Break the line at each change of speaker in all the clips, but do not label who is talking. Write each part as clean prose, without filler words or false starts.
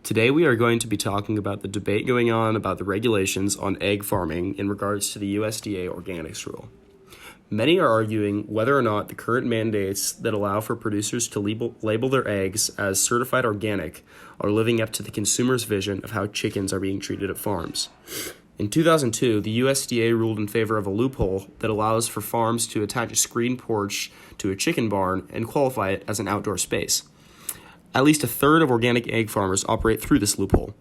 Today we are going to be talking about the debate going on about the regulations on egg farming in regards to the USDA organics rule. Many are arguing whether or not the current mandates that allow for producers to label their eggs as certified organic are living up to the consumer's vision of how chickens are being treated at farms. In 2002, the USDA ruled in favor of a loophole that allows for farms to attach a screen porch to a chicken barn and qualify it as an outdoor space. At least a third of organic egg farmers operate through this loophole.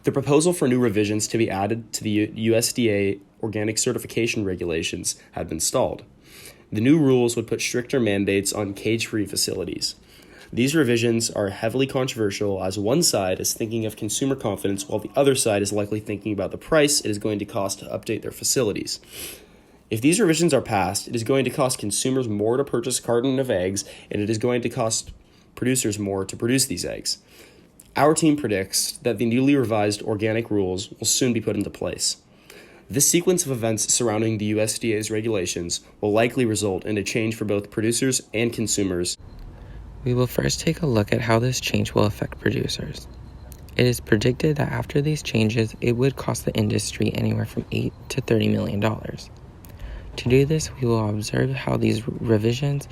The proposal for new revisions to be added to the USDA organic certification regulations had been stalled. The new rules would put stricter mandates on cage-free facilities. These revisions are heavily controversial, as one side is thinking of consumer confidence while the other side is likely thinking about the price it is going to cost to update their facilities. If these revisions are passed, it is going to cost consumers more to purchase a carton of eggs, and it is going to cost producers more to produce these eggs. Our team predicts that the newly revised organic rules will soon be put into place. This sequence of events surrounding the USDA's regulations will likely result in a change for both producers and consumers.
We will first take a look at how this change will affect producers. It is predicted that after these changes, it would cost the industry anywhere from $8 to $30 million. To do this, we will observe how these revisions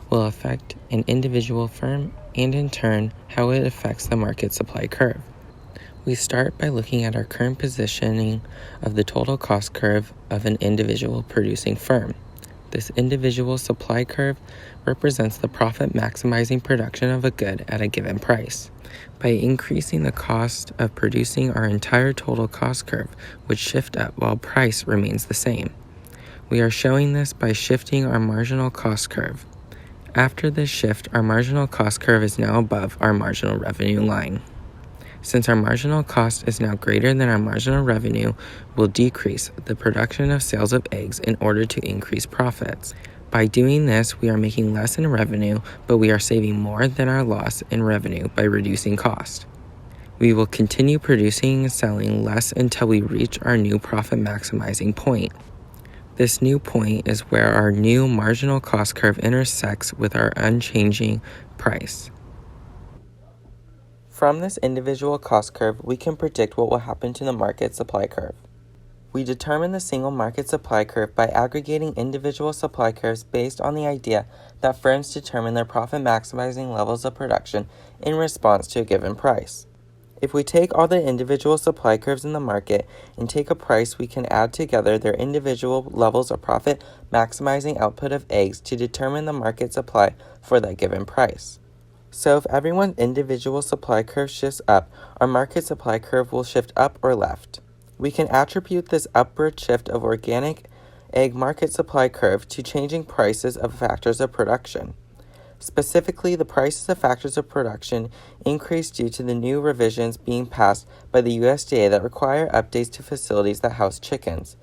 will affect an individual firm and, in turn, how it affects the market supply curve. We start by looking at our current positioning of the total cost curve of an individual producing firm. This individual supply curve represents the profit maximizing production of a good at a given price. By increasing the cost of producing, our entire total cost curve would shift up while price remains the same. We are showing this by shifting our marginal cost curve. After this shift, our marginal cost curve is now above our marginal revenue line. Since our marginal cost is now greater than our marginal revenue, we'll decrease the production of sales of eggs in order to increase profits. By doing this, we are making less in revenue, but we are saving more than our loss in revenue by reducing cost. We will continue producing and selling less until we reach our new profit maximizing point. This new point is where our new marginal cost curve intersects with our unchanging price. From this individual cost curve, we can predict what will happen to the market supply curve. We determine the single market supply curve by aggregating individual supply curves based on the idea that firms determine their profit maximizing levels of production in response to a given price. If we take all the individual supply curves in the market and take a price, we can add together their individual levels of profit maximizing output of eggs to determine the market supply for that given price. So if everyone's individual supply curve shifts up, our market supply curve will shift up or left. We can attribute this upward shift of organic egg market supply curve to changing prices of factors of production. Specifically, the prices of factors of production increase due to the new revisions being passed by the USDA that require updates to facilities that house chickens.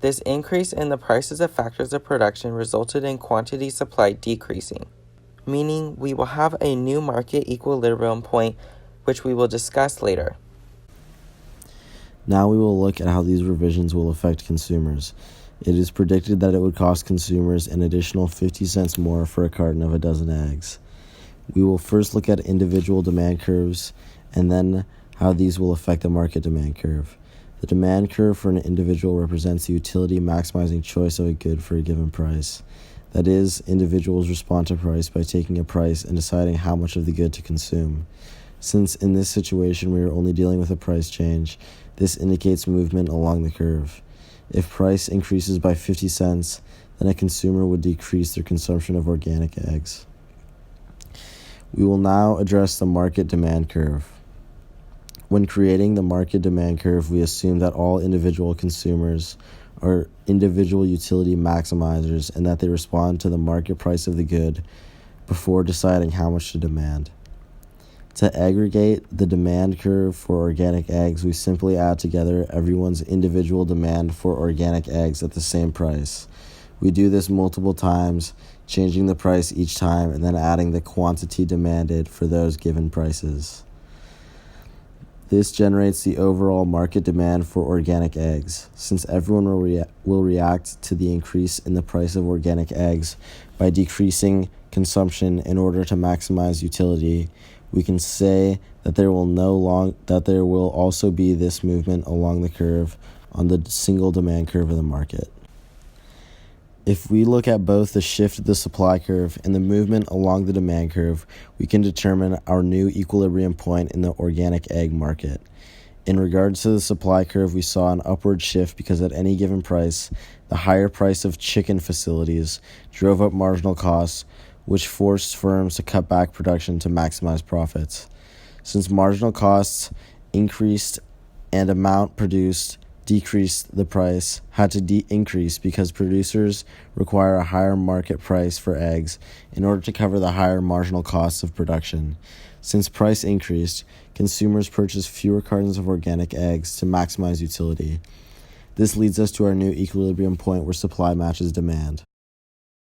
This increase in the prices of factors of production resulted in quantity supply decreasing, meaning we will have a new market equilibrium point, which we will discuss later.
Now we will look at how these revisions will affect consumers. It is predicted that it would cost consumers an additional 50 cents more for a carton of a dozen eggs. We will first look at individual demand curves and then how these will affect the market demand curve. The demand curve for an individual represents the utility maximizing choice of a good for a given price. That is, individuals respond to price by taking a price and deciding how much of the good to consume. Since in this situation we are only dealing with a price change, this indicates movement along the curve. If price increases by 50 cents, then a consumer would decrease their consumption of organic eggs. We will now address the market demand curve. When creating the market demand curve, we assume that all individual consumers are individual utility maximizers and that they respond to the market price of the good before deciding how much to demand. To aggregate the demand curve for organic eggs, we simply add together everyone's individual demand for organic eggs at the same price. We do this multiple times, changing the price each time and then adding the quantity demanded for those given prices. This generates the overall market demand for organic eggs. Since everyone will react to the increase in the price of organic eggs by decreasing consumption in order to maximize utility, we can say that there will also be this movement along the curve on the single demand curve of the market. If we look at both the shift of the supply curve and the movement along the demand curve, we can determine our new equilibrium point in the organic egg market. In regards to the supply curve, we saw an upward shift because at any given price, the higher price of chicken facilities drove up marginal costs, which forced firms to cut back production to maximize profits. Since marginal costs increased and amount produced decreased, the price had to increase because producers require a higher market price for eggs in order to cover the higher marginal costs of production. Since price increased, consumers purchased fewer cartons of organic eggs to maximize utility. This leads us to our new equilibrium point where supply matches demand.